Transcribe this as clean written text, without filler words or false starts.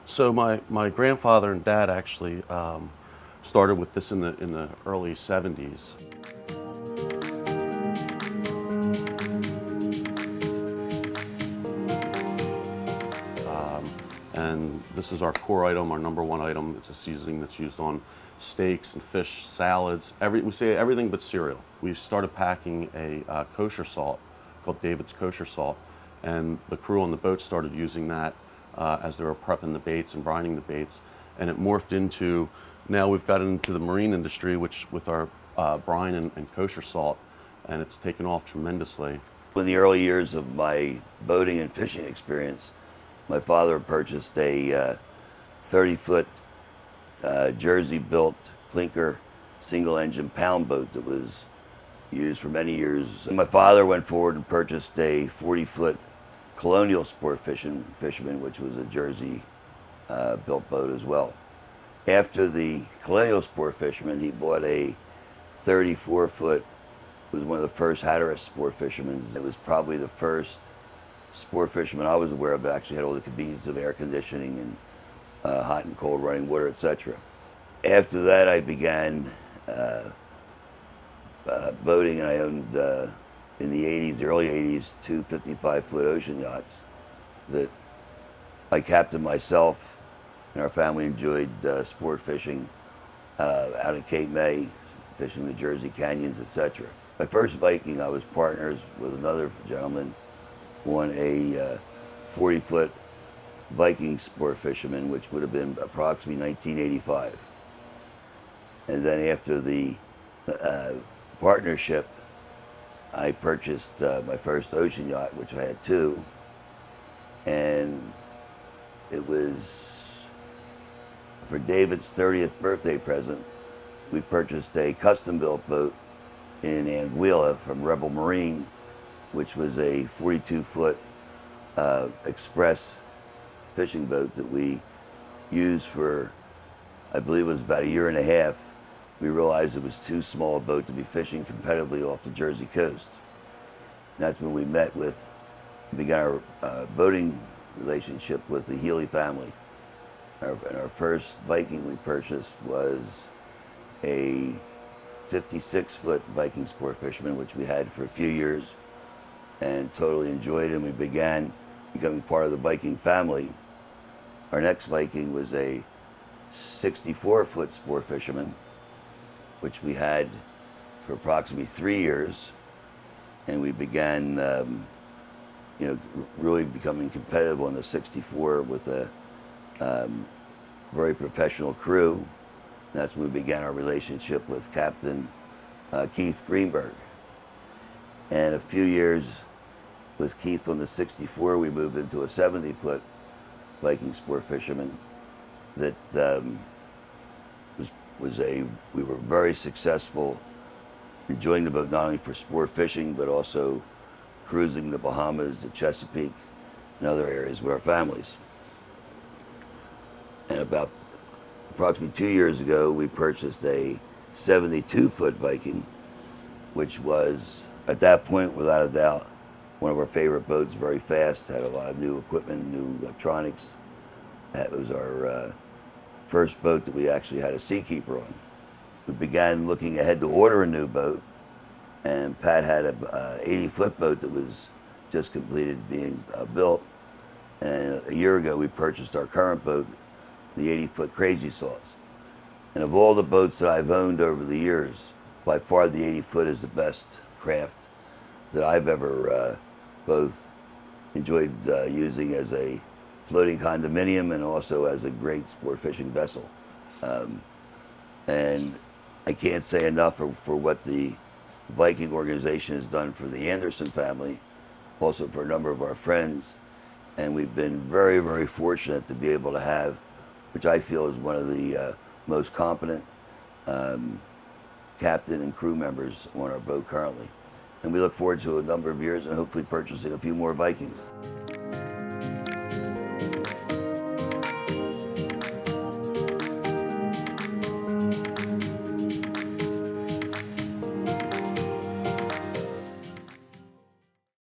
So my grandfather and dad actually started with this in the early '70s. And this is our core item, our number one item. It's a seasoning that's used on steaks and fish, salads. We say everything but cereal. We started packing a kosher salt called David's Kosher Salt, and the crew on the boat started using that as they were prepping the baits and brining the baits, and it morphed into, now we've got into the marine industry, which with our brine and kosher salt, and it's taken off tremendously. In the early years of my boating and fishing experience, my father purchased a 30-foot Jersey-built clinker single-engine pound boat that was used for many years. My father went forward and purchased a 40-foot colonial sport fisherman, which was a Jersey-built boat as well. After the colonial sport fisherman, he bought a 34-foot. It was one of the first Hatteras sport fishermen. It was probably the first sport fisherman I was aware of that actually had all the convenience of air conditioning and hot and cold running water, etc. After that, I began boating, and I owned in the '80s, the early '80s, two 55-foot ocean yachts that I captained myself, and our family enjoyed sport fishing out at Cape May, fishing the Jersey canyons, etc. My first Viking, I was partners with another gentleman on a 40-foot Viking sport fisherman, which would have been approximately 1985. And then after the partnership, I purchased my first ocean yacht, which I had two, and it was for David's 30th birthday present. We purchased a custom-built boat in Anguilla from Rebel Marine, which was a 42-foot express fishing boat that we used for, I believe it was about a year and a half. We realized it was too small a boat to be fishing competitively off the Jersey coast. And that's when we began our boating relationship with the Healy family. And our first Viking we purchased was a 56-foot Viking sport fisherman, which we had for a few years and totally enjoyed, and we began becoming part of the Viking family. Our next Viking was a 64-foot sport fisherman, which we had for approximately 3 years, and we began really becoming competitive on the 64 with a very professional crew. That's when we began our relationship with Captain Keith Greenberg. And a few years with Keith on the 64, we moved into a 70-foot Viking sport fisherman that we were very successful enjoying the boat not only for sport fishing, but also cruising the Bahamas, the Chesapeake, and other areas with our families. And about approximately 2 years ago, we purchased a 72-foot Viking, which was, at that point, without a doubt, one of our favorite boats, very fast, had a lot of new equipment, new electronics. That was our first boat that we actually had a seakeeper on. We began looking ahead to order a new boat, and Pat had a 80-foot boat that was just completed being built. And a year ago, we purchased our current boat, the 80-foot Krazy Salts. And of all the boats that I've owned over the years, by far the 80-foot is the best craft that I've ever both enjoyed using as a floating condominium and also as a great sport fishing vessel. And I can't say enough for what the Viking organization has done for the Anderson family, also for a number of our friends. And we've been very, very fortunate to be able to have, which I feel is one of the most competent captain and crew members on our boat currently. And we look forward to a number of years and hopefully purchasing a few more Vikings.